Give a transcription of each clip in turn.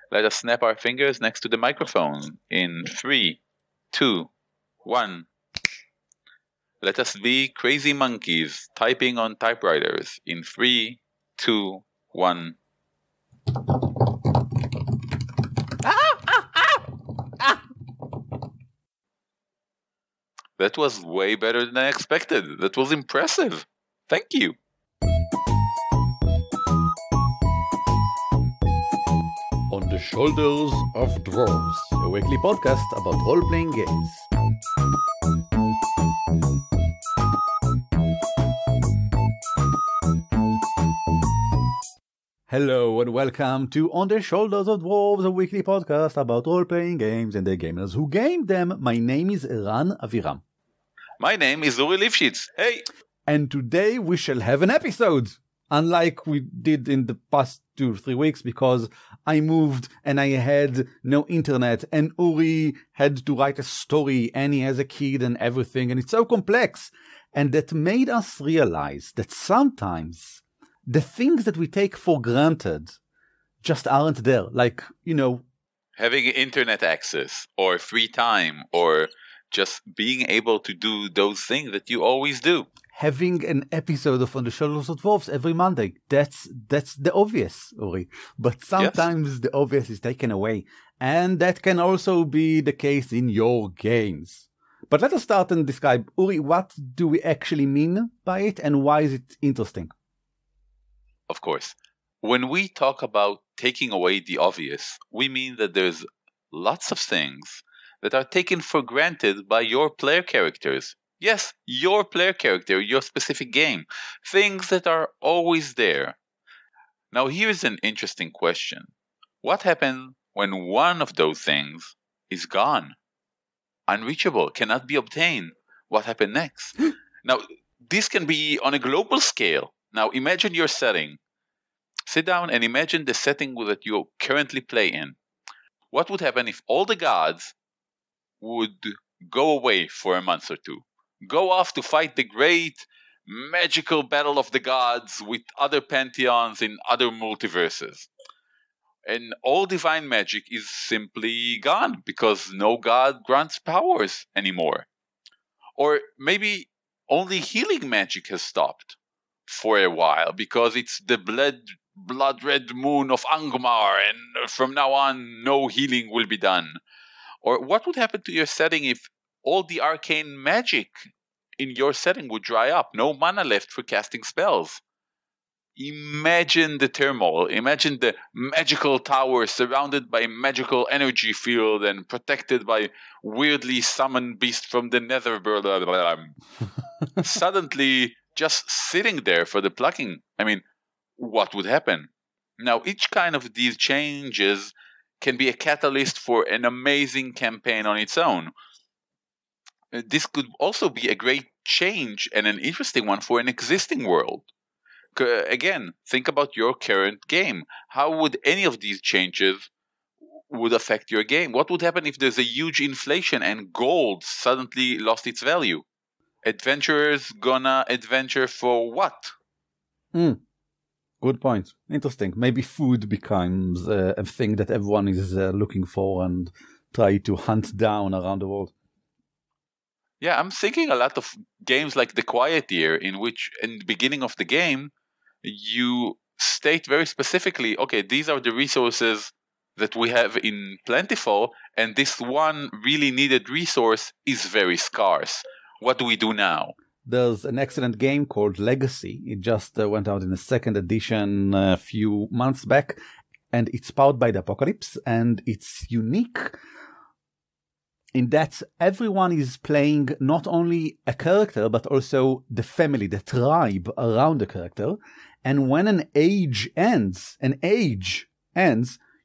Let us snap our fingers next to the microphone in 3, 2, 1. Let us be crazy monkeys typing on typewriters in 3, 2, 1. That was way better than I expected. That was impressive. Thank you. On the Shoulders of Dwarves, a weekly podcast about role-playing games. Hello and welcome to On the Shoulders of Dwarves, a weekly podcast about role-playing games and the gamers who game them. My name is Eran Aviram. My name is Uri Lifshitz. Hey! And today we shall have an episode, unlike we did in the past 2-3 weeks, because I moved and I had no internet and Uri had to write a story and he has a kid and everything, and it's so complex. And that made us realize that sometimes the things that we take for granted just aren't there. Like, having internet access or free time or just being able to do those things that you always do. Having an episode of On the Shoulders of Dwarves every Monday. That's the obvious, Uri. But sometimes the obvious is taken away. And that can also be the case in your games. But let us start and describe, Uri, what do we actually mean by it and why is it interesting? Of course. When we talk about taking away the obvious, we mean that there's lots of things that are taken for granted by your player characters. Yes, your player character, your specific game. Things that are always there. Now here's an interesting question. What happens when one of those things is gone? Unreachable, cannot be obtained. What happens next? Now, this can be on a global scale. Now imagine your setting. Sit down and imagine the setting that you currently play in. What would happen if all the gods would go away for a month or two? Go off to fight the great magical battle of the gods with other pantheons in other multiverses. And all divine magic is simply gone because no god grants powers anymore. Or maybe only healing magic has stopped for a while because it's the blood red moon of Angmar, and from now on no healing will be done. Or what would happen to your setting if all the arcane magic in your setting would dry up? No mana left for casting spells. Imagine the turmoil. Imagine the magical tower surrounded by magical energy field and protected by weirdly summoned beasts from the nether. Suddenly just sitting there for the plucking. I mean, what would happen? Now, each kind of these changes can be a catalyst for an amazing campaign on its own. This could also be a great change and an interesting one for an existing world. Again, think about your current game. How would any of these changes would affect your game? What would happen if there's a huge inflation and gold suddenly lost its value? Adventurers gonna adventure for what? Good point. Interesting. Maybe food becomes a thing that everyone is looking for and try to hunt down around the world. Yeah, I'm thinking a lot of games like The Quiet Year, in which in the beginning of the game, you state very specifically, okay, these are the resources that we have in plentiful, and this one really needed resource is very scarce. What do we do now? There's an excellent game called Legacy. It just went out in the second edition a few months back, and it's powered by the Apocalypse, and it's unique in that everyone is playing not only a character, but also the family, the tribe around the character. And when an age ends,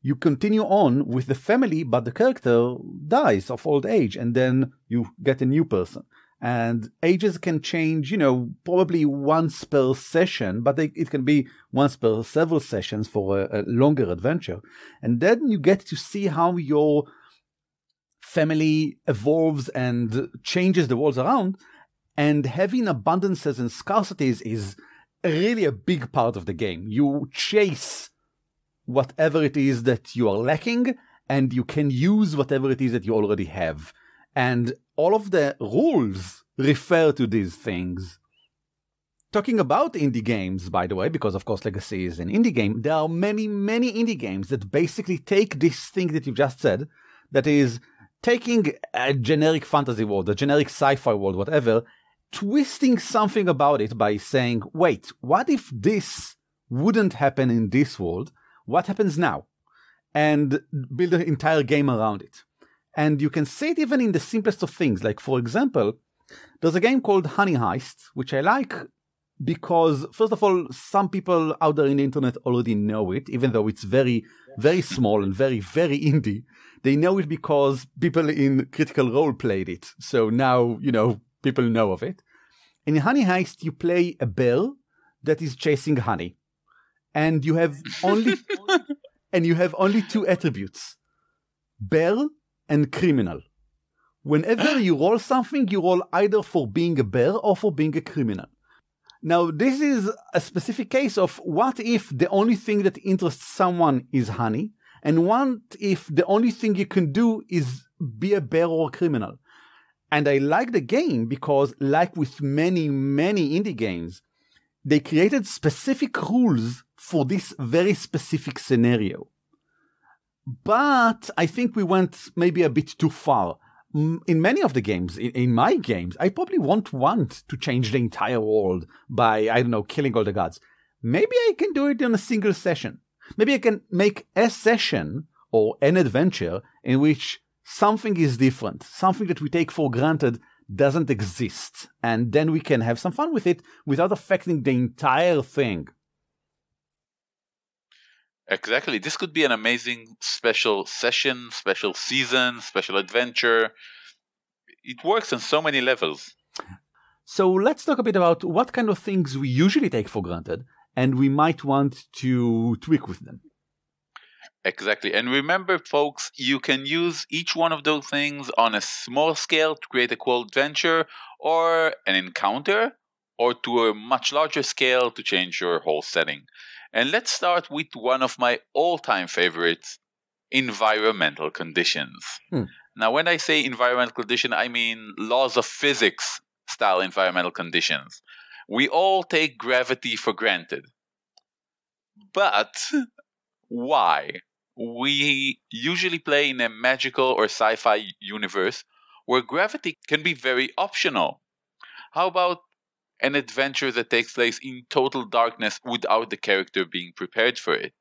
you continue on with the family, but the character dies of old age, and then you get a new person. And ages can change, probably once per session, but it can be once per several sessions for a longer adventure. And then you get to see how your family evolves and changes the worlds around. And having abundances and scarcities is really a big part of the game. You chase whatever it is that you are lacking, and you can use whatever it is that you already have. And all of the rules refer to these things. Talking about indie games, by the way, because of course Legacy is an indie game, there are many, many indie games that basically take this thing that you just said, that is taking a generic fantasy world, a generic sci-fi world, whatever, twisting something about it by saying, wait, what if this wouldn't happen in this world? What happens now? And build an entire game around it. And you can see it even in the simplest of things. Like, for example, there's a game called Honey Heist, which I like because, first of all, some people out there in the internet already know it, even though it's very, very small and very, very indie. They know it because people in Critical Role played it. So now, people know of it. In Honey Heist, you play a bear that is chasing honey. And you have only two attributes: bear and criminal. Whenever you roll something, you roll either for being a bear or for being a criminal. Now, this is a specific case of what if the only thing that interests someone is honey, and what if the only thing you can do is be a bear or a criminal. And I like the game because, like with many, many indie games, they created specific rules for this very specific scenario. But I think we went maybe a bit too far. In many of the games, in my games, I probably won't want to change the entire world by, killing all the gods. Maybe I can do it in a single session. Maybe I can make a session or an adventure in which something is different, something that we take for granted doesn't exist, and then we can have some fun with it without affecting the entire thing. Exactly. This could be an amazing special session, special season, special adventure. It works on so many levels. So let's talk a bit about what kind of things we usually take for granted and we might want to tweak with them. Exactly. And remember, folks, you can use each one of those things on a small scale to create a cool adventure or an encounter, or to a much larger scale to change your whole setting. And let's start with one of my all-time favorites, environmental conditions. Now, when I say environmental condition, I mean laws of physics style environmental conditions. We all take gravity for granted. But why? We usually play in a magical or sci-fi universe where gravity can be very optional. How about an adventure that takes place in total darkness without the character being prepared for it?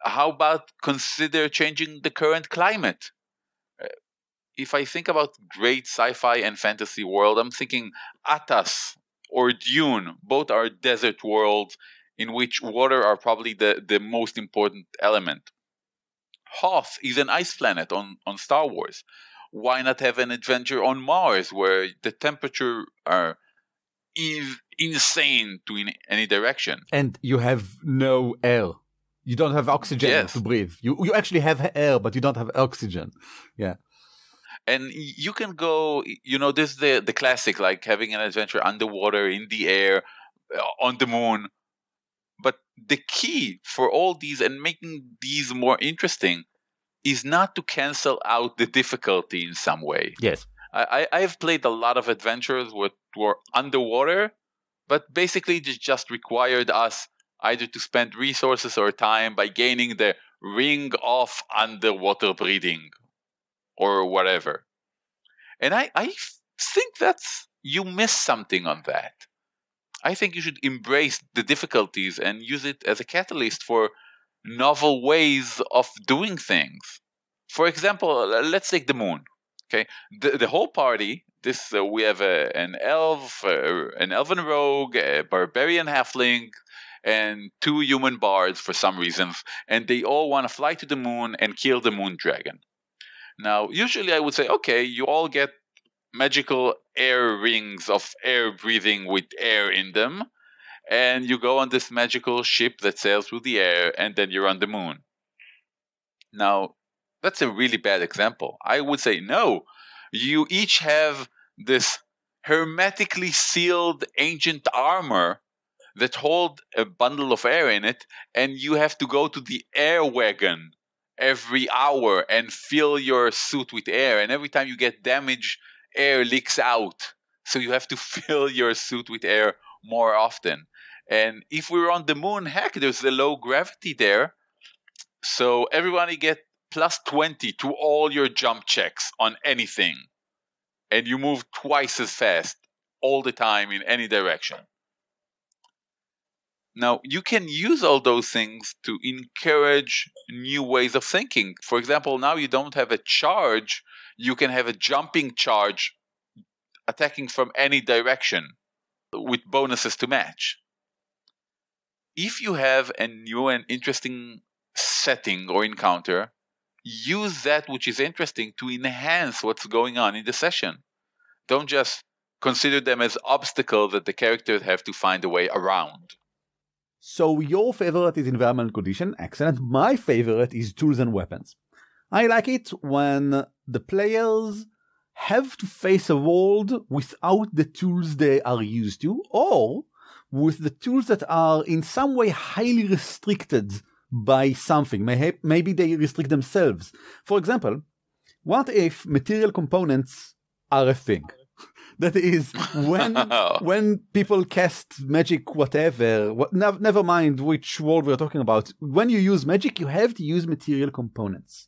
How about consider changing the current climate? If I think about great sci-fi and fantasy world, I'm thinking Athas or Dune. Both are desert worlds in which water are probably the most important element. Hoth is an ice planet on Star Wars. Why not have an adventure on Mars where the temperature are insane in any direction? And you have no air. You don't have oxygen to breathe. You actually have air, but you don't have oxygen. Yeah. And you can go, this is the classic, like having an adventure underwater, in the air, on the moon. But the key for all these and making these more interesting is not to cancel out the difficulty in some way. Yes. I've played a lot of adventures that were underwater, but basically just required us either to spend resources or time by gaining the ring of underwater breathing or whatever. And I think you miss something on that. I think you should embrace the difficulties and use it as a catalyst for novel ways of doing things. For example, let's take the moon. Okay, the whole party. We have an elf, an elven rogue, a barbarian halfling, and 2 human bards for some reasons, and they all want to fly to the moon and kill the moon dragon. Now, usually I would say, okay, you all get magical air rings of air breathing with air in them, and you go on this magical ship that sails through the air, and then you're on the moon. Now, that's a really bad example. I would say, no, you each have this hermetically sealed ancient armor that hold a bundle of air in it, and you have to go to the air wagon every hour and fill your suit with air. And every time you get damage, air leaks out. So you have to fill your suit with air more often. And if we were on the moon, heck, there's the low gravity there. So everybody get plus 20 to all your jump checks on anything. And you move twice as fast all the time in any direction. Now, you can use all those things to encourage new ways of thinking. For example, now you don't have a charge, you can have a jumping charge attacking from any direction with bonuses to match. If you have a new and interesting setting or encounter, use that which is interesting to enhance what's going on in the session. Don't just consider them as obstacles that the characters have to find a way around. So your favorite is environmental condition. Excellent. My favorite is tools and weapons. I like it when the players have to face a world without the tools they are used to, or with the tools that are in some way highly restricted by something. Maybe they restrict themselves. For example, what if material components are a thing? That is, when people cast magic, whatever, never mind which world we're talking about, when you use magic, you have to use material components.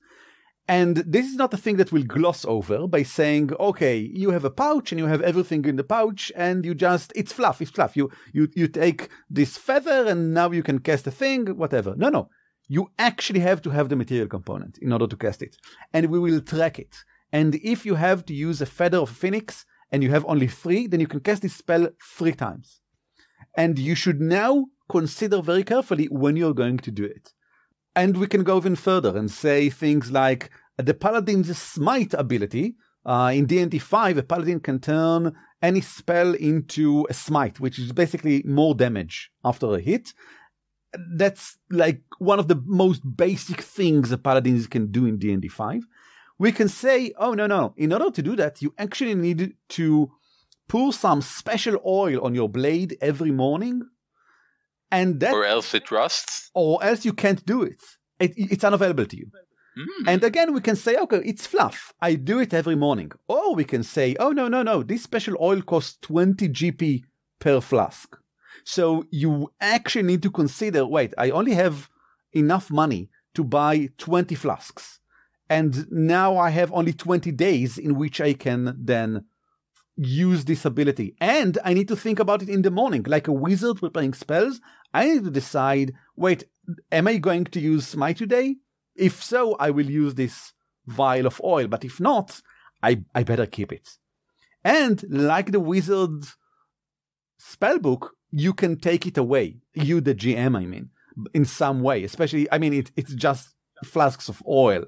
And this is not a thing that we'll gloss over by saying, okay, you have a pouch and you have everything in the pouch and you just, it's fluff. You take this feather and now you can cast a thing, whatever. No. You actually have to have the material component in order to cast it. And we will track it. And if you have to use a feather of a phoenix, and you have only 3, then you can cast this spell 3 times. And you should now consider very carefully when you're going to do it. And we can go even further and say things like the Paladin's Smite ability. In D&D 5, a Paladin can turn any spell into a Smite, which is basically more damage after a hit. That's like one of the most basic things a Paladin can do in D&D 5. We can say, oh, no. In order to do that, you actually need to pour some special oil on your blade every morning. And that, or else it rusts. Or else you can't do it. It's unavailable to you. And again, we can say, okay, it's fluff. I do it every morning. Or we can say, oh, no. This special oil costs 20 GP per flask. So you actually need to consider, wait, I only have enough money to buy 20 flasks. And now I have only 20 days in which I can then use this ability. And I need to think about it in the morning. Like a wizard preparing spells, I need to decide, wait, am I going to use Smite today? If so, I will use this vial of oil. But if not, I better keep it. And like the wizard spellbook, you can take it away. You, the GM, I mean, in some way. Especially, I mean, it's just flasks of oil.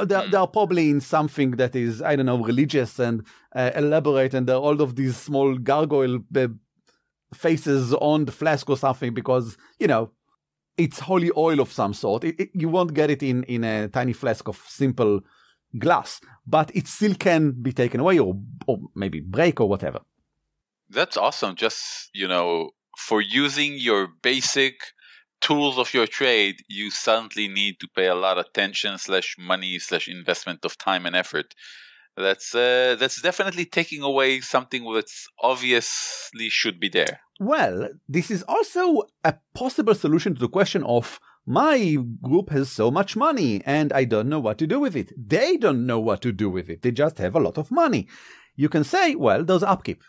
They are probably in something that is, I don't know, religious and elaborate, and there are all of these small gargoyle faces on the flask or something because, it's holy oil of some sort. You won't get it in a tiny flask of simple glass, but it still can be taken away or maybe break or whatever. That's awesome. Just, for using your basic tools of your trade, you suddenly need to pay a lot of attention / money / investment of time and effort. That's definitely taking away something that's obviously should be there. Well, this is also a possible solution to the question of my group has so much money and I don't know what to do with it. They don't know what to do with it. They just have a lot of money. You can say, well, there's upkeep.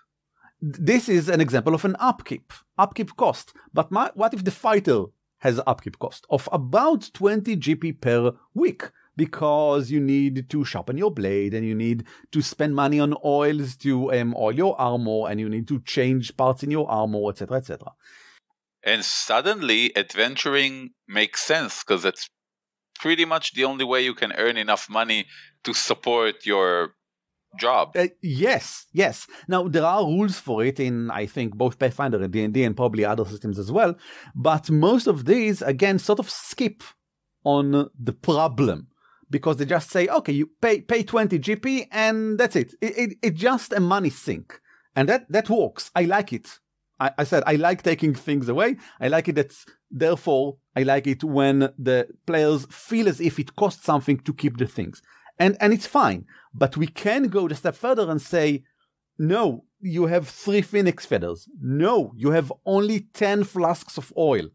This is an example of an upkeep cost. But what if the fighter has an upkeep cost of about 20 GP per week? Because you need to sharpen your blade and you need to spend money on oils to oil your armor and you need to change parts in your armor, etc., etc. And suddenly adventuring makes sense because that's pretty much the only way you can earn enough money to support your job. Yes. Now, there are rules for it in, I think, both Pathfinder and D&D and probably other systems as well. But most of these, again, sort of skip on the problem. Because they just say, okay, you pay 20 GP and that's it. It's just a money sink. And that works. I like it. I said I like taking things away. I like it therefore I like it when the players feel as if it costs something to keep the things. And it's fine. But we can go a step further and say, no, you have 3 phoenix feathers. No, you have only 10 flasks of oil.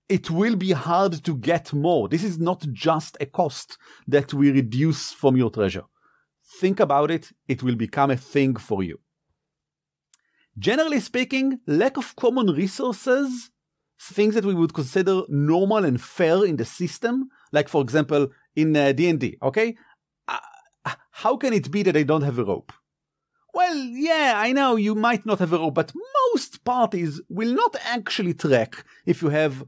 It will be hard to get more. This is not just a cost that we reduce from your treasure. Think about it. It will become a thing for you. Generally speaking, lack of common resources, things that we would consider normal and fair in the system, like for example in D&D, okay? How can it be that I don't have a rope? Well, yeah, I know you might not have a rope, but most parties will not actually trek if you have,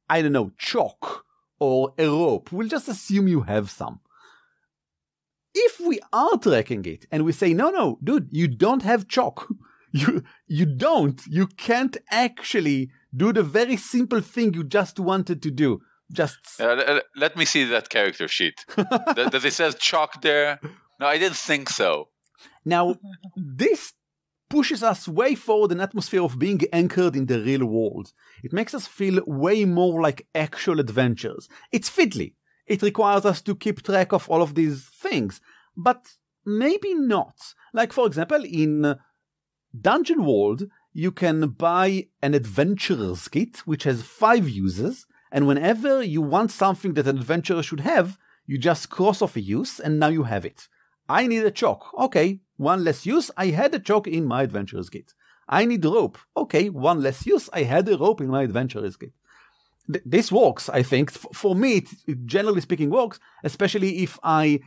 I don't know, chalk or a rope. We'll just assume you have some. If we are tracking it and we say, no, dude, you don't have chalk. You can't actually do the very simple thing you just wanted to do. Let me see that character sheet. Does it says chalk there? No, I didn't think so. Now, this pushes us way forward in atmosphere of being anchored in the real world. It makes us feel way more like actual adventures. It's fiddly. It requires us to keep track of all of these things, but maybe not. Like, for example, in Dungeon World, you can buy an adventurer's kit, which has 5 uses, and whenever you want something that an adventurer should have, you just cross off a use, and now you have it. I need a chalk. Okay, 1 less use, I had a chalk in my adventurer's kit. I need rope. Okay, 1 less use, I had a rope in my adventurer's kit. This works, I think. For me, it generally speaking works, especially if I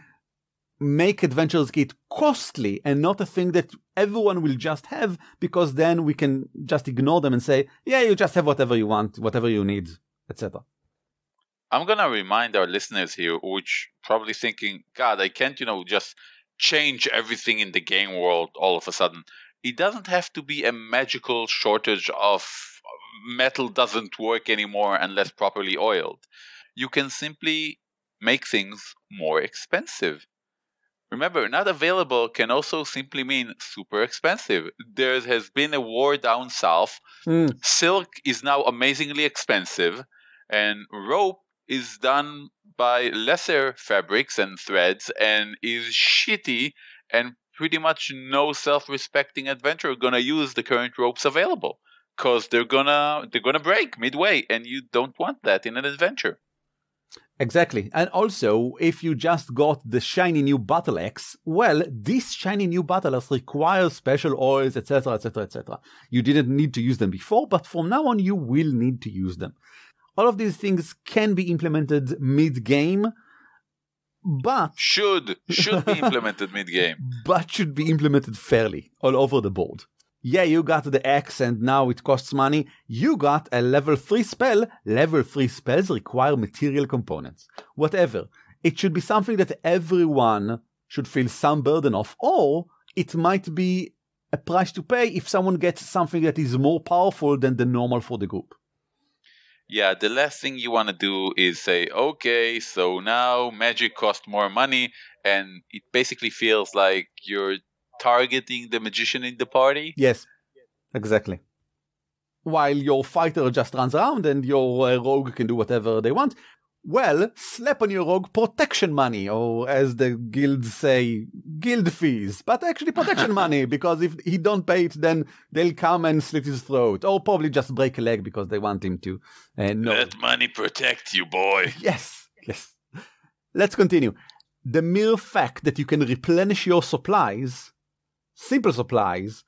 make adventurer's kit costly and not a thing that everyone will just have, because then we can just ignore them and say, yeah, you just have whatever you want, whatever you need, etc. I'm going to remind our listeners here, which probably thinking, God, I can't, just change everything in the game world all of a sudden. It doesn't have to be a magical shortage of metal doesn't work anymore unless properly oiled. You can simply make things more expensive. Remember, not available can also simply mean super expensive. There has been a war down south. Silk is now amazingly expensive, and rope is done by lesser fabrics and threads and is shitty, and pretty much no self-respecting adventurer gonna use the current ropes available, because they're gonna break midway, and you don't want that in an adventure. Exactly. And also, if you just got the shiny new battle axe, well, this shiny new battle axe requires special oils, etc., etc., etc. You didn't need to use them before, but from now on you will need to use them. All of these things can be implemented mid-game, but... Should be implemented mid-game. But should be implemented fairly, all over the board. Yeah, you got the axe and now it costs money. You got a level 3 spell. Level 3 spells require material components. Whatever. It should be something that everyone should feel some burden of, or it might be a price to pay if someone gets something that is more powerful than the normal for the group. Yeah, the last thing you want to do is say, okay, so now magic costs more money, and it basically feels like you're targeting the magician in the party. Yes, exactly. While your fighter just runs around and your rogue can do whatever they want. Well, slap on your rogue protection money, or as the guilds say, guild fees. But actually protection money, because if he don't pay it, then they'll come and slit his throat. Or probably just break a leg because they want him to. No. Let money protect you, boy. Yes. Let's continue. The mere fact that you can replenish your supplies, simple supplies,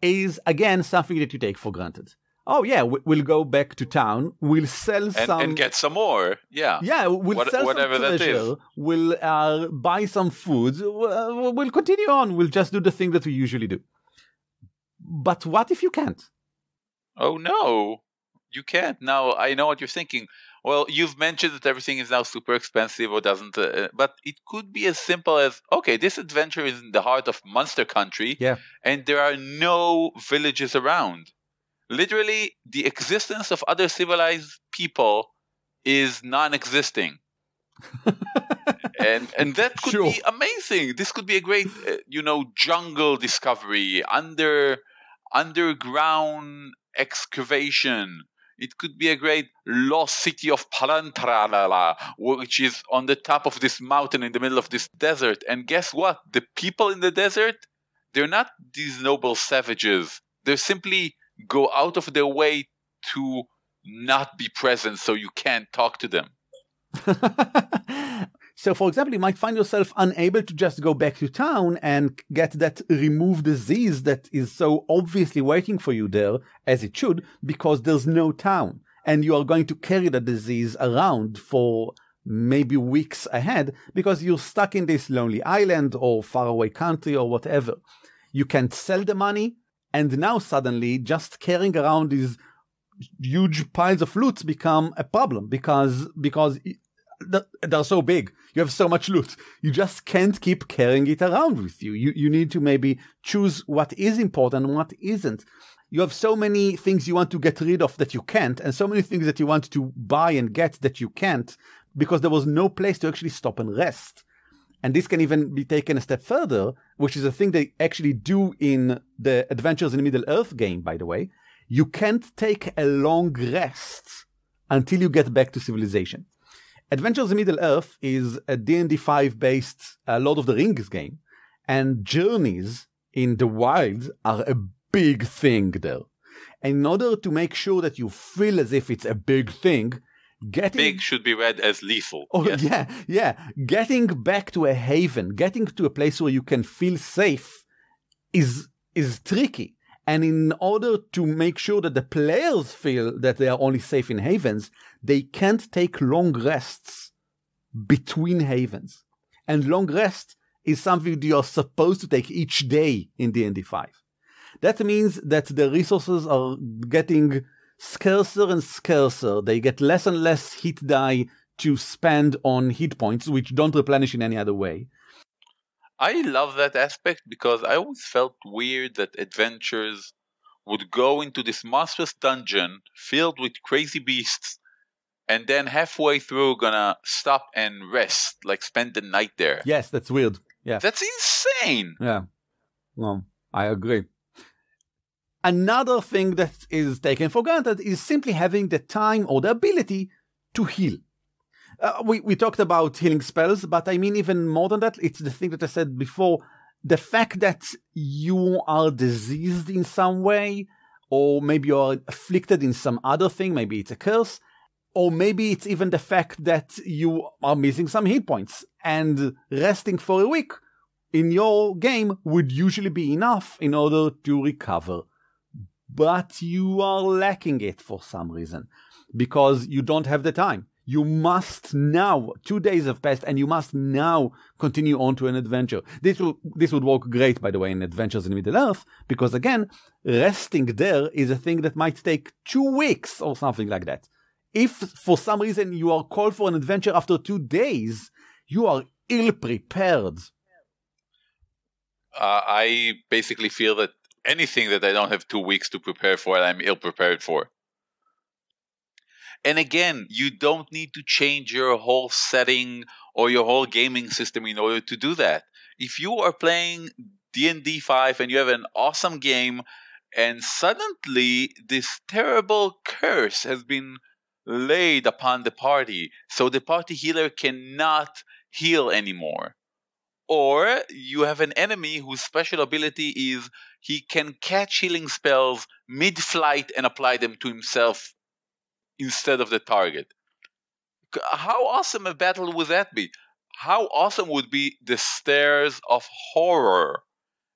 is again something that you take for granted. Oh yeah, we'll go back to town. We'll sell some and get some more. Yeah, we'll sell whatever some treasure. That is. We'll buy some food. We'll continue on. We'll just do the thing that we usually do. But what if you can't? Oh no, you can't. Now I know what you're thinking. Well, you've mentioned that everything is now super expensive or doesn't, but it could be as simple as, okay, this adventure is in the heart of Monster Country, and there are no villages around. Literally, the existence of other civilized people is non-existing. and that could be amazing. This could be a great, jungle discovery, underground excavation. It could be a great lost city of Palantralala, which is on the top of this mountain in the middle of this desert. And guess what? The people in the desert, they're not these noble savages. They simply go out of their way to not be present so you can't talk to them. So, for example, you might find yourself unable to just go back to town and get that remove disease that is so obviously waiting for you there, as it should, because there's no town. And you are going to carry the disease around for maybe weeks ahead because you're stuck in this lonely island or faraway country or whatever. You can't sell the money, and now suddenly just carrying around these huge piles of loot become a problem because they're so big. You have so much loot. You just can't keep carrying it around with you. You need to maybe choose what is important and what isn't. You have so many things you want to get rid of that you can't, and so many things that you want to buy and get that you can't, because there was no place to actually stop and rest. And this can even be taken a step further, which is a thing they actually do in the Adventures in Middle-earth game, by the way. You can't take a long rest until you get back to civilization. Adventures in Middle-earth is a D&D 5 based Lord of the Rings game, and journeys in the wild are a big thing there. And in order to make sure that you feel as if it's a big thing, big should be read as lethal. Oh, yes. Yeah. Getting back to a haven, getting to a place where you can feel safe is tricky. And in order to make sure that the players feel that they are only safe in havens, they can't take long rests between havens. And long rest is something you are supposed to take each day in D&D 5. That means that the resources are getting scarcer and scarcer. They get less and less hit die to spend on hit points, which don't replenish in any other way. I love that aspect because I always felt weird that adventurers would go into this monstrous dungeon filled with crazy beasts and then halfway through gonna stop and rest, like spend the night there. Yes, that's weird. Yeah. That's insane. Yeah. Well, I agree. Another thing that is taken for granted is simply having the time or the ability to heal. We talked about healing spells, but I mean even more than that. It's the thing that I said before. The fact that you are diseased in some way, or maybe you're afflicted in some other thing, maybe it's a curse, or maybe it's even the fact that you are missing some hit points, and resting for a week in your game would usually be enough in order to recover. But you are lacking it for some reason, because you don't have the time. You must now, 2 days have passed, and you must now continue on to an adventure. This would work great, by the way, in Adventures in Middle-earth, because again, resting there is a thing that might take 2 weeks or something like that. If for some reason you are called for an adventure after 2 days, you are ill-prepared. I basically feel that anything that I don't have 2 weeks to prepare for, I'm ill-prepared for. And again, you don't need to change your whole setting or your whole gaming system in order to do that. If you are playing D&D 5 and you have an awesome game, and suddenly this terrible curse has been laid upon the party, so the party healer cannot heal anymore. Or you have an enemy whose special ability is he can catch healing spells mid-flight and apply them to himself instead of the target. How awesome a battle would that be? How awesome would be the stares of horror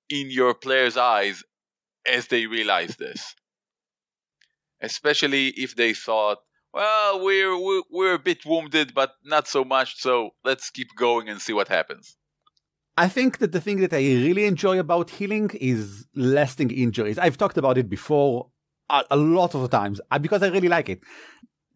in your players' eyes as they realize this? Especially if they thought, well, we're a bit wounded, but not so much, so let's keep going and see what happens. I think that the thing that I really enjoy about healing is lasting injuries. I've talked about it before a lot of times because I really like it.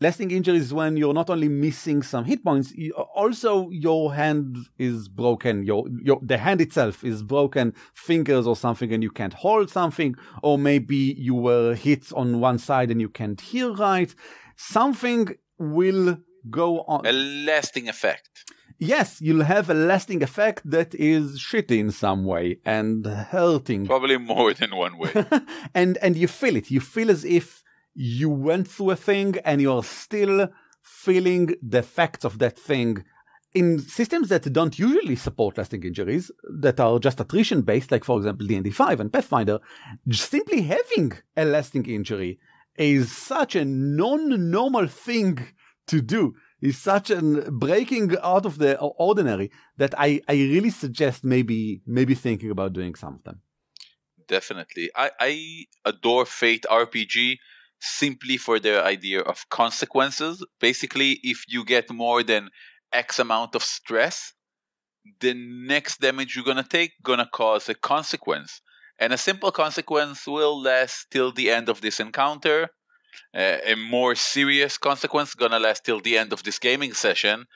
Lasting injuries is when you're not only missing some hit points, also your hand is broken, the hand itself is broken, fingers or something, and you can't hold something, or maybe you were hit on one side and you can't hear right. Something will go on. A lasting effect. yes, you'll have a lasting effect that is shitty in some way and hurting. Probably more than one way. and you feel it. You feel as if you went through a thing and you're still feeling the effects of that thing. In systems that don't usually support lasting injuries, that are just attrition based, like for example D&D 5 and Pathfinder, simply having a lasting injury is such a non-normal thing to do. Is such a breaking out of the ordinary that I really suggest maybe thinking about doing some of them. Definitely. I adore Fate RPG simply for their idea of consequences. Basically, if you get more than X amount of stress, the next damage you're gonna take gonna cause a consequence. And a simple consequence will last till the end of this encounter. A more serious consequence gonna last till the end of this gaming session,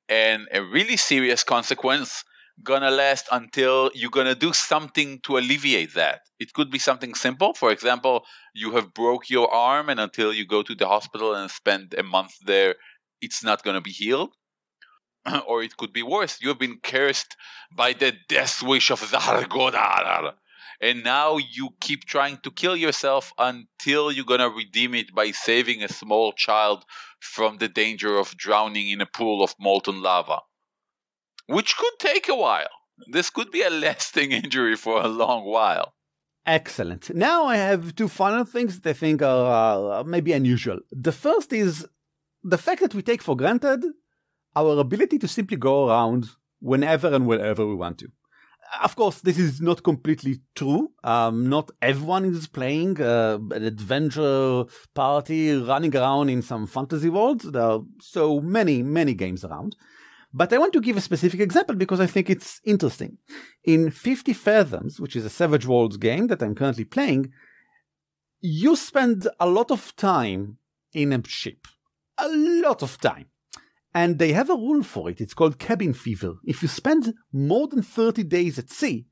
and a really serious consequence gonna last until you're gonna do something to alleviate that. It could be something simple. For example, you have broke your arm, and until you go to the hospital and spend a month there, it's not gonna be healed. Or it could be worse. You have been cursed by the death wish of Zargodar. And now you keep trying to kill yourself until you're going to redeem it by saving a small child from the danger of drowning in a pool of molten lava. Which could take a while. This could be a lasting injury for a long while. Excellent. Now I have two final things that I think are maybe unusual. The first is the fact that we take for granted our ability to simply go around whenever and wherever we want to. Of course, this is not completely true. Not everyone is playing an adventure party running around in some fantasy world. There are so many games around. But I want to give a specific example because I think it's interesting. In 50 Fathoms, which is a Savage Worlds game that I'm currently playing, you spend a lot of time in a ship. A lot of time. And they have a rule for it. It's called cabin fever. If you spend more than 30 days at sea,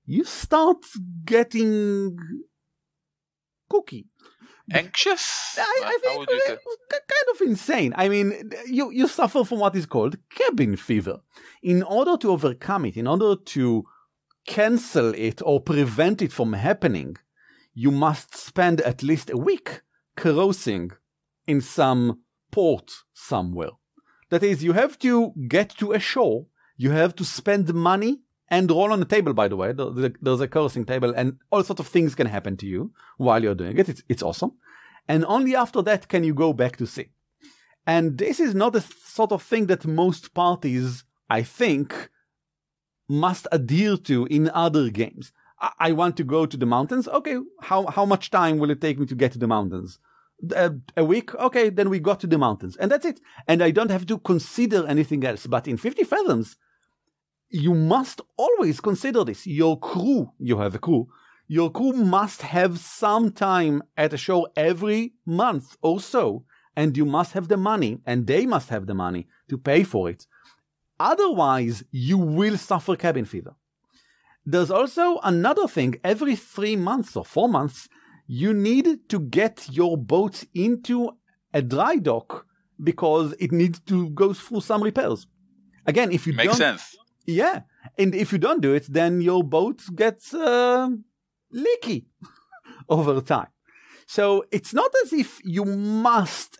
you start getting cookie. Anxious? I think it's kind of insane. I mean, you suffer from what is called cabin fever. In order to overcome it, in order to cancel it or prevent it from happening, you must spend at least a week carousing in some port somewhere. That is, you have to get to a shore, you have to spend money and roll on the table, by the way. There's a cursing table and all sorts of things can happen to you while you're doing it. It's awesome. And only after that can you go back to sea. And this is not the sort of thing that most parties, I think, must adhere to in other games. I want to go to the mountains. Okay, how much time will it take me to get to the mountains? A week? Okay, then we got to the mountains. And that's it. And I don't have to consider anything else. But in 50 Fathoms, you must always consider this. Your crew, you have a crew, your crew must have some time at a show every month or so. And you must have the money, and they must have the money to pay for it. Otherwise, you will suffer cabin fever. There's also another thing. Every 3 months or 4 months, you need to get your boat into a dry dock because it needs to go through some repairs. Again, if you don't... Makes sense. Yeah. And if you don't do it, then your boat gets leaky over time. So it's not as if you must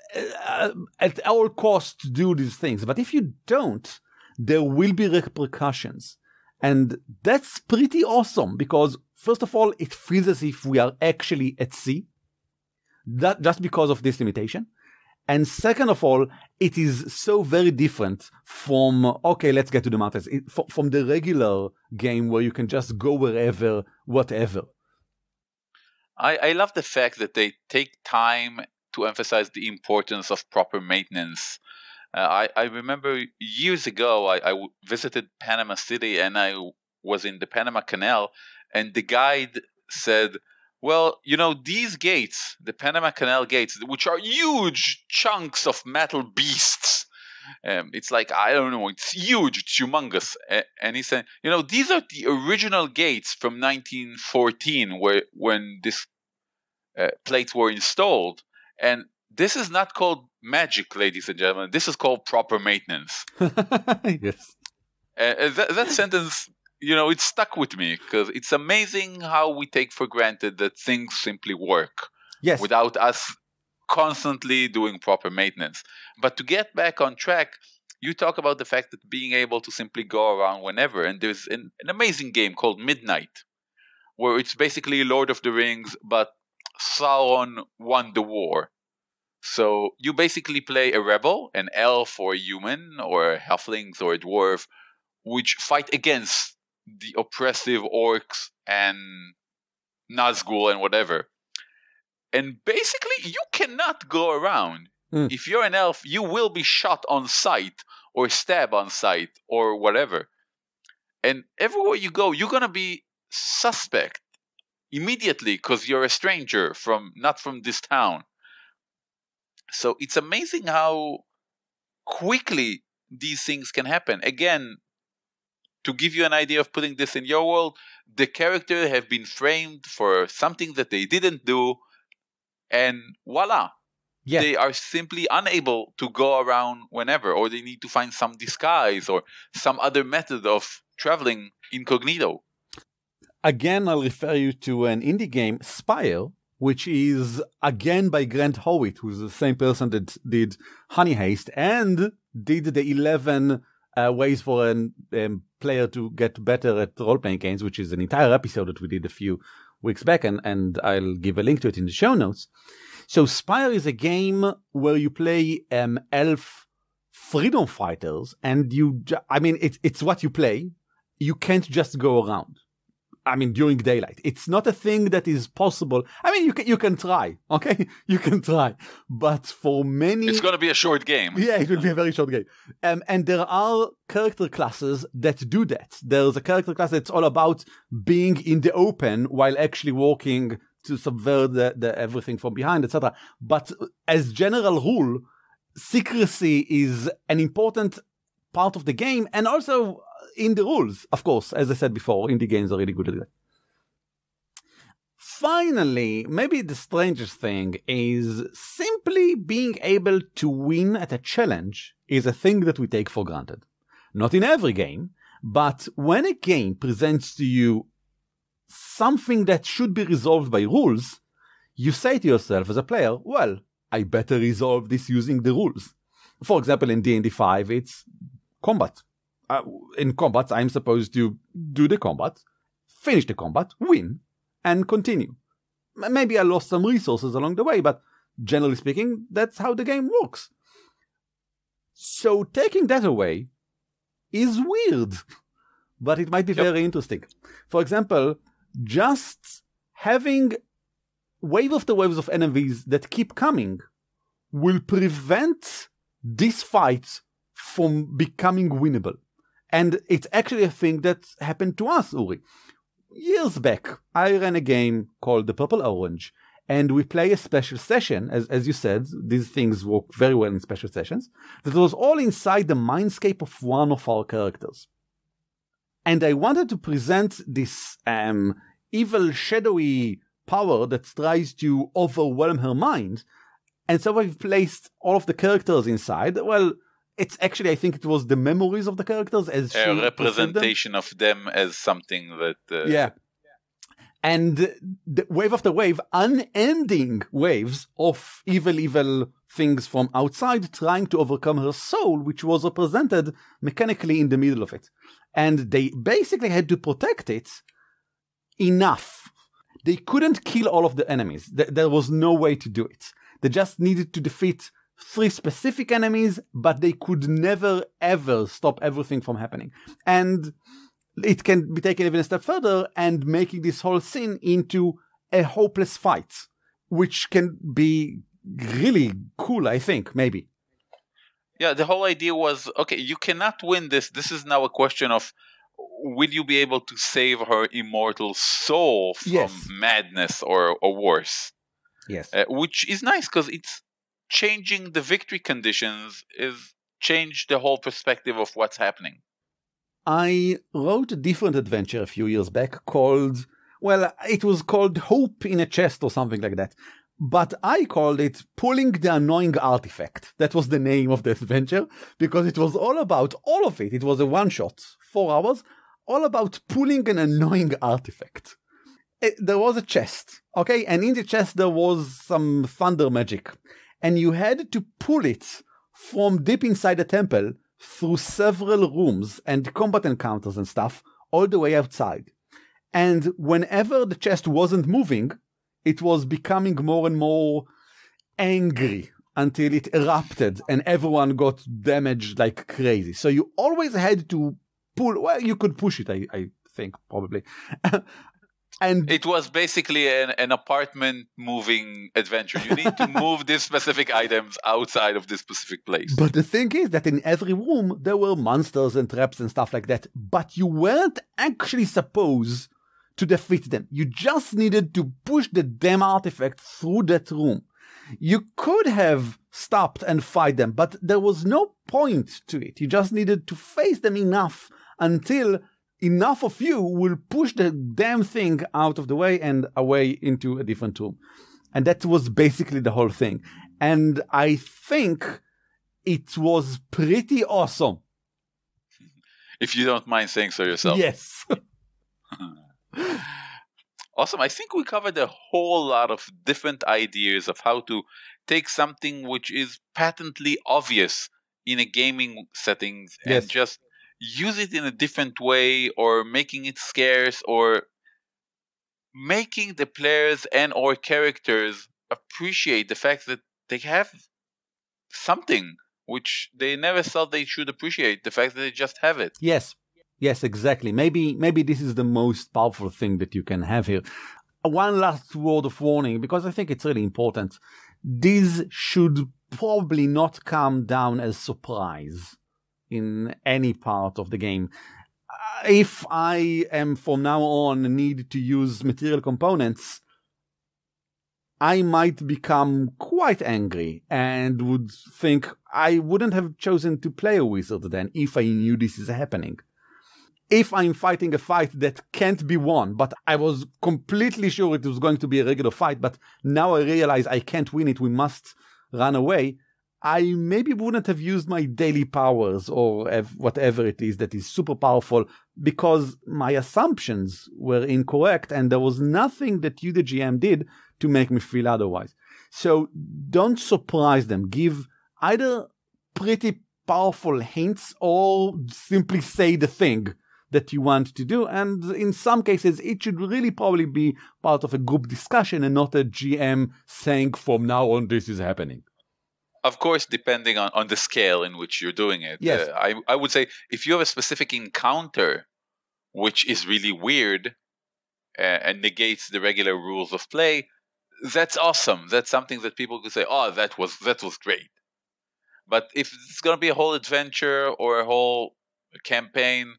at all costs do these things. But if you don't, there will be repercussions. And that's pretty awesome because, first of all, it feels as if we are actually at sea. That just because of this limitation. And second of all, it is so very different from, okay, let's get to the mountains, from the regular game where you can just go wherever, whatever. I love the fact that they take time to emphasize the importance of proper maintenance. I remember years ago, I visited Panama City and I was in the Panama Canal, and the guide said, well, you know, these gates, the Panama Canal gates, which are huge chunks of metal beasts, it's like, I don't know, it's huge, it's humongous. And he said, you know, these are the original gates from 1914 when these plates were installed. And this is not called magic, ladies and gentlemen. This is called proper maintenance. Yes. That sentence, it stuck with me because it's amazing how we take for granted that things simply work without us constantly doing proper maintenance. But to get back on track, you talk about the fact that being able to simply go around whenever, and there's an amazing game called Midnight, where it's basically Lord of the Rings, but Sauron won the war. So you basically play a rebel, an elf or a human or halflings or a dwarf, which fight against the oppressive orcs and Nazgul and whatever. And basically, you cannot go around. If you're an elf, you will be shot on sight or stabbed on sight or whatever. And everywhere you go, you're going to be suspect immediately because you're a stranger not from this town. So it's amazing how quickly these things can happen. Again, to give you an idea of putting this in your world, the character have been framed for something that they didn't do, and voila. Yeah. They are simply unable to go around whenever, or they need to find some disguise or some other method of traveling incognito. Again, I'll refer you to an indie game, Spire, which is again by Grant Howitt, who's the same person that did Honey Haste and did the 11 ways for a player to get better at role-playing games, which is an entire episode that we did a few weeks back, and I'll give a link to it in the show notes. So Spire is a game where you play elf freedom fighters, and it's what you play. You can't just go around. During daylight. It's not a thing that is possible. You can try, okay? You can try. But for many... It's going to be a short game. Yeah, it will be a very short game. And there are character classes that do that. There's a character class that's all about being in the open while actually walking to subvert the everything from behind, etc. But as general rule, secrecy is an important part of the game, and also in the rules, of course. As I said before, indie games are really good at that. Finally, maybe the strangest thing is simply being able to win at a challenge is a thing that we take for granted. Not in every game, but when a game presents to you something that should be resolved by rules, you say to yourself as a player, well, I better resolve this using the rules. For example, in D&D 5, it's combat. In combat, I'm supposed to do the combat, finish the combat, win, and continue. Maybe I lost some resources along the way, but generally speaking, that's how the game works. So taking that away is weird, but it might be very interesting. For example, just having wave after waves of enemies that keep coming will prevent this fight from becoming winnable. And it's actually a thing that happened to us, Uri. Years back, I ran a game called The Purple Orange, and we play a special session. As you said, these things work very well in special sessions. That was all inside the mindscape of one of our characters. And I wanted to present this evil, shadowy power that tries to overwhelm her mind. And so I've placed all of the characters inside. Well, it's actually, I think it was the memories of the characters as a representation of them as something that... Yeah. And the wave after wave, unending waves of evil things from outside trying to overcome her soul, which was represented mechanically in the middle of it. And they basically had to protect it enough. They couldn't kill all of the enemies. There was no way to do it. They just needed to defeat 3 specific enemies, but they could never, ever stop everything from happening. And it can be taken even a step further and making this whole scene into a hopeless fight, which can be really cool, I think, maybe. Yeah, the whole idea was, okay, you cannot win this. This is now a question of, will you be able to save her immortal soul from madness or worse? Yes. Which is nice, because it's changing the victory conditions, is change the whole perspective of what's happening. I wrote a different adventure a few years back called, well, it was called Hope in a Chest or something like that. But I called it Pulling the Annoying Artifact. That was the name of the adventure, because it was all about all of it. It was a one-shot, 4 hours, all about pulling an annoying artifact. There was a chest, okay? And in the chest there was some thunder magic. And you had to pull it from deep inside the temple through several rooms and combat encounters and stuff, all the way outside. And whenever the chest wasn't moving, it was becoming more and more angry until it erupted and everyone got damaged like crazy. So you always had to pull. Well, you could push it, I think, probably. And it was basically an apartment moving adventure. You need to move these specific items outside of this specific place. But the thing is that in every room there were monsters and traps and stuff like that. But you weren't actually supposed to defeat them. You just needed to push the damn artifact through that room. You could have stopped and fight them, but there was no point to it. You just needed to face them enough until enough of you will push the damn thing out of the way and away into a different room. And that was basically the whole thing. And I think it was pretty awesome. If you don't mind saying so yourself. Yes. Awesome. I think we covered a whole lot of different ideas of how to take something which is patently obvious in a gaming setting and just use it in a different way, or making it scarce, or making the players and or characters appreciate the fact that they have something which they never thought they should appreciate, the fact that they just have it. Yes, exactly. Maybe this is the most powerful thing that you can have here. One last word of warning, because I think it's really important. This should probably not come down as surprise in any part of the game. If I am from now on need to use material components, I might become quite angry and would think I wouldn't have chosen to play a wizard then if I knew this is happening. If I'm fighting a fight that can't be won, but I was completely sure it was going to be a regular fight, but now I realize I can't win it, we must run away, I maybe wouldn't have used my daily powers or whatever it is that is super powerful, because my assumptions were incorrect and there was nothing that you, the GM, did to make me feel otherwise. So don't surprise them. Give either pretty powerful hints or simply say the thing that you want to do, and in some cases it should really probably be part of a group discussion and not a GM saying from now on this is happening. Of course, depending on the scale in which you're doing it. Yes. I would say if you have a specific encounter which is really weird and negates the regular rules of play, that's awesome. That's something that people could say, oh, that was great. But if it's going to be a whole adventure or a whole campaign,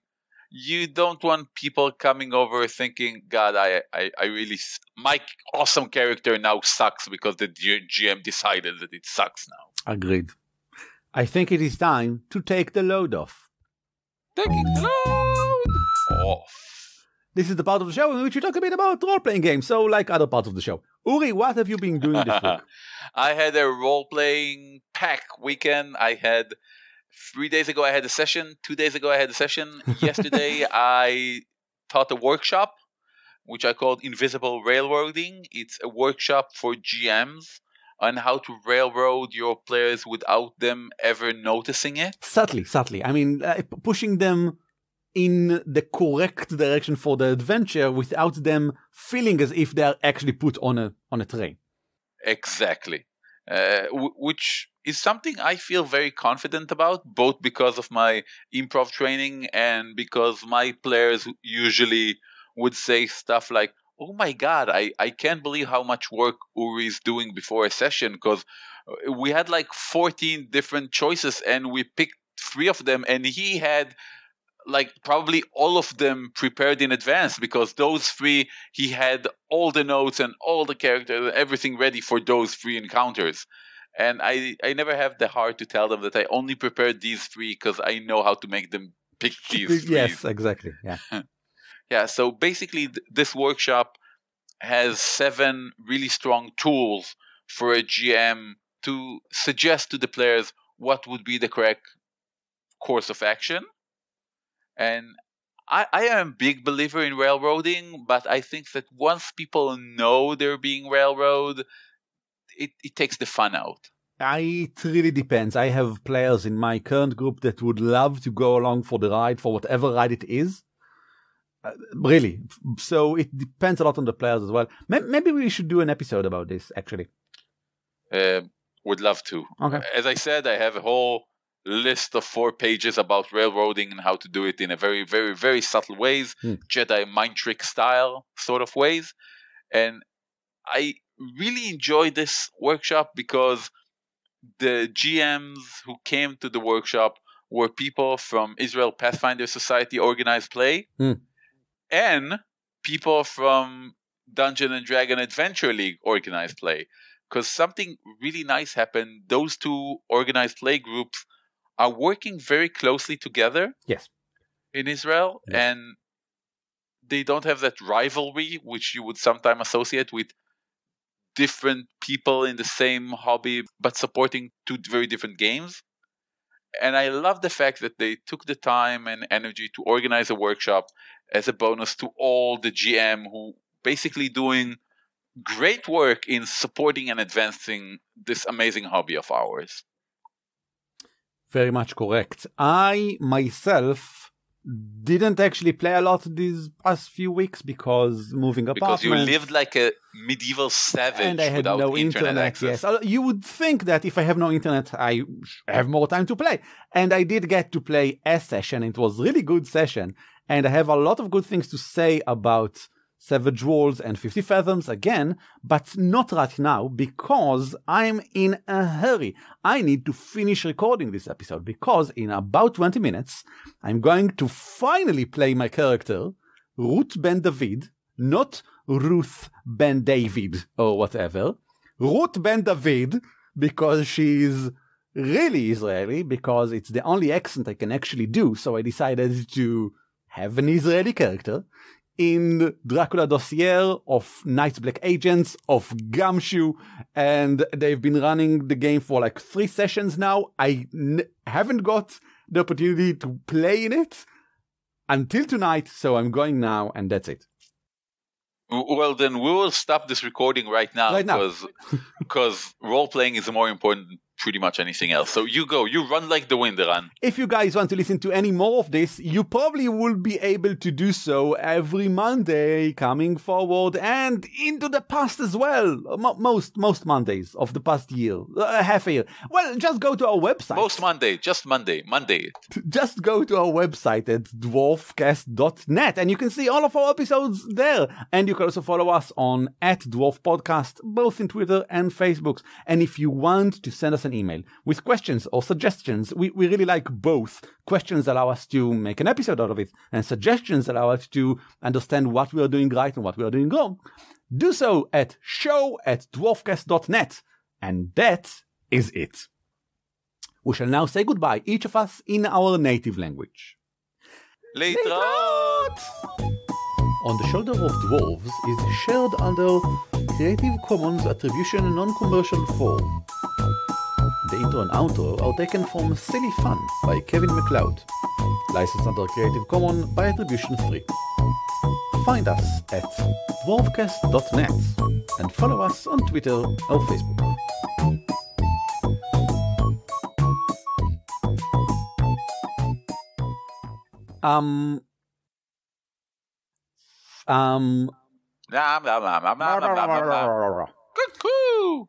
you don't want people coming over thinking, God, I really, my awesome character now sucks because the GM decided that it sucks now. Agreed. I think it is time to take the load off. Taking the load off. This is the part of the show in which we talk a bit about role-playing games, so like other parts of the show. Uri, what have you been doing this week? I had a role-playing pack weekend. I had 3 days ago I had a session. 2 days ago I had a session. Yesterday I taught a workshop, which I called Invisible Railroading. It's a workshop for GMs on how to railroad your players without them ever noticing it. Subtly. I mean, pushing them in the correct direction for the adventure without them feeling as if they are actually put on a train. Exactly. Which is something I feel very confident about, both because of my improv training and because my players usually would say stuff like, oh my God, I can't believe how much work Uri is doing before a session, because we had like 14 different choices and we picked 3 of them and he had like probably all of them prepared in advance, because those 3, he had all the notes and all the characters, everything ready for those 3 encounters. And I never have the heart to tell them that I only prepared these 3 because I know how to make them pick these 3. Yes, exactly. Yeah. Yeah, so basically this workshop has 7 really strong tools for a GM to suggest to the players what would be the correct course of action. And I am a big believer in railroading, but I think that once people know they're being railroaded, it takes the fun out. It really depends. I have players in my current group that would love to go along for the ride, for whatever ride it is. Really. So it depends a lot on the players as well. Maybe we should do an episode about this, actually. Would love to. Okay. As I said, I have a whole list of 4 pages about railroading and how to do it in a very, very, very subtle ways, Jedi mind trick style sort of ways. And I really enjoyed this workshop because the GMs who came to the workshop were people from Israel Pathfinder Society Organized Play and people from Dungeon and Dragon Adventure League Organized Play. Because something really nice happened. Those 2 organized play groups are working very closely together. Yes. In Israel. Yes. And they don't have that rivalry, which you would sometimes associate with different people in the same hobby, but supporting 2 very different games. And I love the fact that they took the time and energy to organize a workshop as a bonus to all the GM who basically doing great work in supporting and advancing this amazing hobby of ours. Very much correct. I myself didn't actually play a lot these past few weeks because moving apartments. Because you lived like a medieval savage and I had without no internet access. Yes, you would think that if I have no internet, I have more time to play. And I did get to play a session. It was a really good session. And I have a lot of good things to say about Savage Worlds and 50 Fathoms again, but not right now because I'm in a hurry. I need to finish recording this episode because in about 20 minutes, I'm going to finally play my character, Ruth Ben David, not Ruth Ben David or whatever. Ruth Ben David, because she's really Israeli, because it's the only accent I can actually do, so I decided to have an Israeli character in Dracula Dossier, of Night's Black Agents, of Gumshoe, and they've been running the game for like 3 sessions now. I haven't got the opportunity to play in it until tonight, so I'm going now, and that's it. Well, then we will stop this recording right now. Because role-playing is more important than pretty much anything else. So you go, you run like the wind, Eran. If you guys want to listen to any more of this, you probably will be able to do so every Monday coming forward and into the past as well. Most Mondays of the past year, half a year. Well, just go to our website. Most Monday, just Monday. Just go to our website at dwarfcast.net and you can see all of our episodes there. And you can also follow us on @dwarfpodcast, both in Twitter and Facebook. And if you want to send us an email with questions or suggestions, we really like both. Questions allow us to make an episode out of it, and suggestions allow us to understand what we are doing right and what we are doing wrong. Do so at show@dwarfcast.net. And that is it. We shall now say goodbye, each of us in our native language. Leitraot! On the Shoulder of Dwarves is shared under Creative Commons Attribution Non-Commercial form. The intro and outro are taken from Silly Fun by Kevin MacLeod, licensed under Creative Commons by Attribution 3. Find us at dwarfcast.net and follow us on Twitter or Facebook. Cuckoo!